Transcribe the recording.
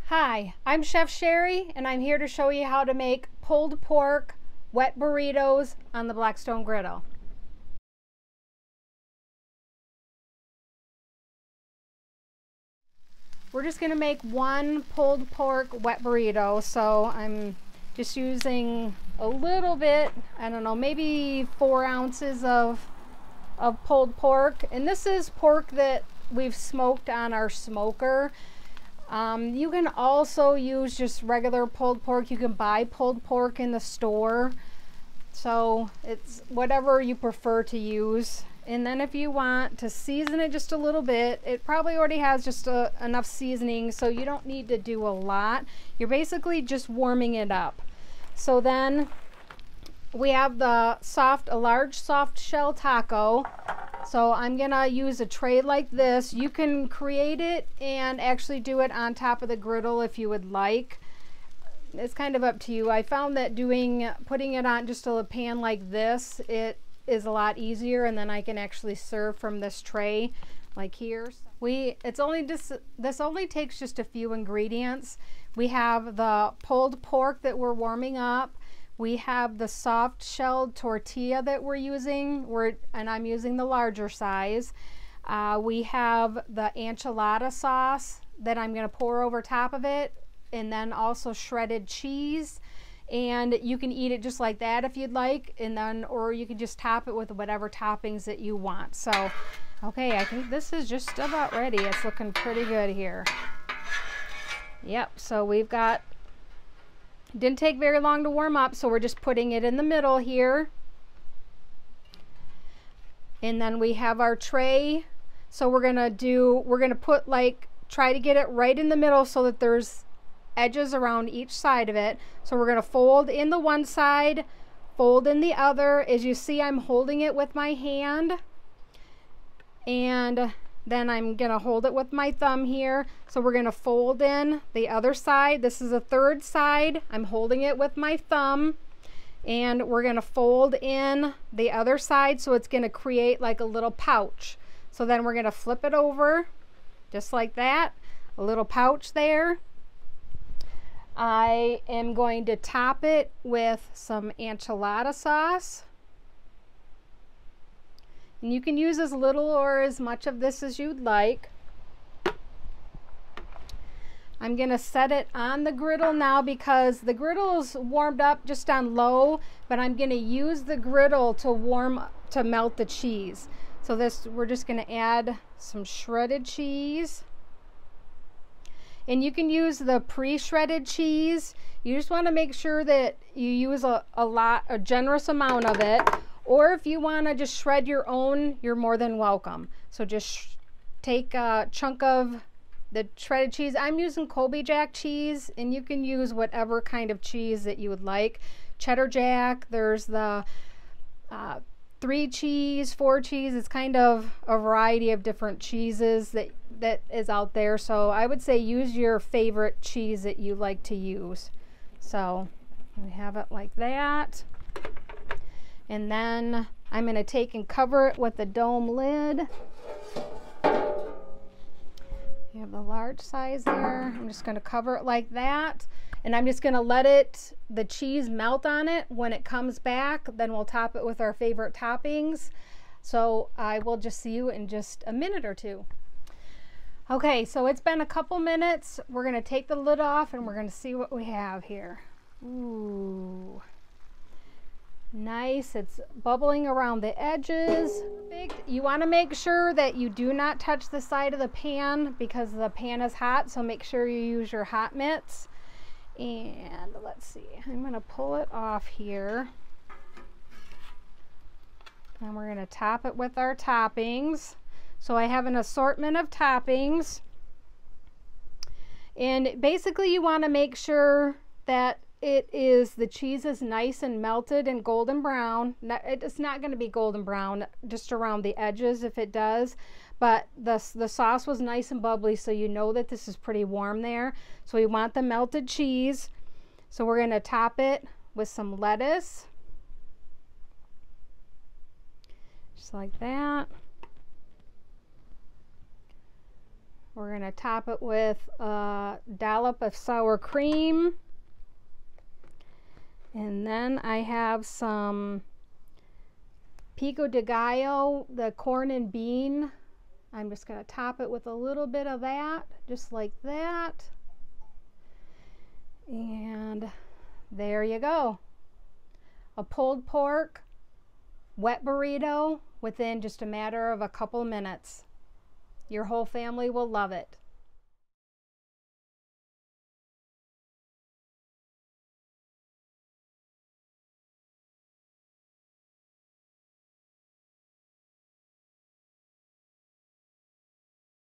Hi, I'm Chef Sherry, and I'm here to show you how to make pulled pork wet burritos on the Blackstone Griddle. We're just going to make one pulled pork wet burrito, so I'm just using a little bit, I don't know, maybe 4 ounces of pulled pork. And this is pork that we've smoked on our smoker. You can also use just regular pulled pork. You can buy pulled pork in the store. So it's whatever you prefer to use. And then if you want to season it just a little bit, it probably already has just enough seasoning, so you don't need to do a lot. You're basically just warming it up. So then we have a large soft shell taco. So I'm gonna use a tray like this. You can create it and actually do it on top of the griddle if you would like. It's kind of up to you. I found that putting it on just a pan like this, it is a lot easier, and then I can actually serve from this tray like here. This only takes just a few ingredients. We have the pulled pork that we're warming up. We have the soft shelled tortilla that we're using, and I'm using the larger size. We have the enchilada sauce that I'm going to pour over top of it, and then also shredded cheese. And you can eat it just like that if you'd like, or you can just top it with whatever toppings that you want. So, okay, I think this is just about ready. It's looking pretty good here. Yep, so we've got, didn't take very long to warm up, so we're just putting it in the middle here. And then we have our tray. So we're gonna put try to get it right in the middle so that there's edges around each side of it. So we're going to fold in the one side, fold in the other. As you see, I'm holding it with my hand, and then I'm going to hold it with my thumb here. So we're going to fold in the other side. This is a third side. I'm holding it with my thumb, and we're going to fold in the other side, so it's going to create like a little pouch. So then we're going to flip it over just like that, a little pouch there. I am going to top it with some enchilada sauce. And you can use as little or as much of this as you'd like. I'm going to set it on the griddle now because the griddle is warmed up just on low, but I'm going to use the griddle to melt the cheese. So we're just going to add some shredded cheese. And you can use the pre-shredded cheese. You just want to make sure that you use a generous amount of it. Or if you want to just shred your own, you're more than welcome. So just take a chunk of the shredded cheese. I'm using Colby Jack cheese, and you can use whatever kind of cheese that you would like. Cheddar Jack, there's the 3 cheese, 4 cheese. It's kind of a variety of different cheeses that is out there. So I would say use your favorite cheese that you like to use. So we have it like that. And then I'm going to take and cover it with a dome lid. You have the large size there. I'm just going to cover it like that. And I'm just going to let the cheese melt on it. When it comes back, then we'll top it with our favorite toppings. So I will just see you in just a minute or two. Okay, so it's been a couple minutes. We're going to take the lid off and we're going to see what we have here. Ooh, nice. It's bubbling around the edges. You want to make sure that you do not touch the side of the pan because the pan is hot, so make sure you use your hot mitts. And let's see, I'm going to pull it off here. And we're going to top it with our toppings. So I have an assortment of toppings. And basically you want to make sure that the cheese is nice and melted and golden brown. It's not going to be golden brown, just around the edges if it does. But the sauce was nice and bubbly, so you know that this is pretty warm there. So we want the melted cheese. So we're going to top it with some lettuce. Just like that. We're going to top it with a dollop of sour cream. And then I have some pico de gallo, the corn and bean. I'm just going to top it with a little bit of that, just like that. And there you go. A pulled pork wet burrito within just a matter of a couple minutes. Your whole family will love it.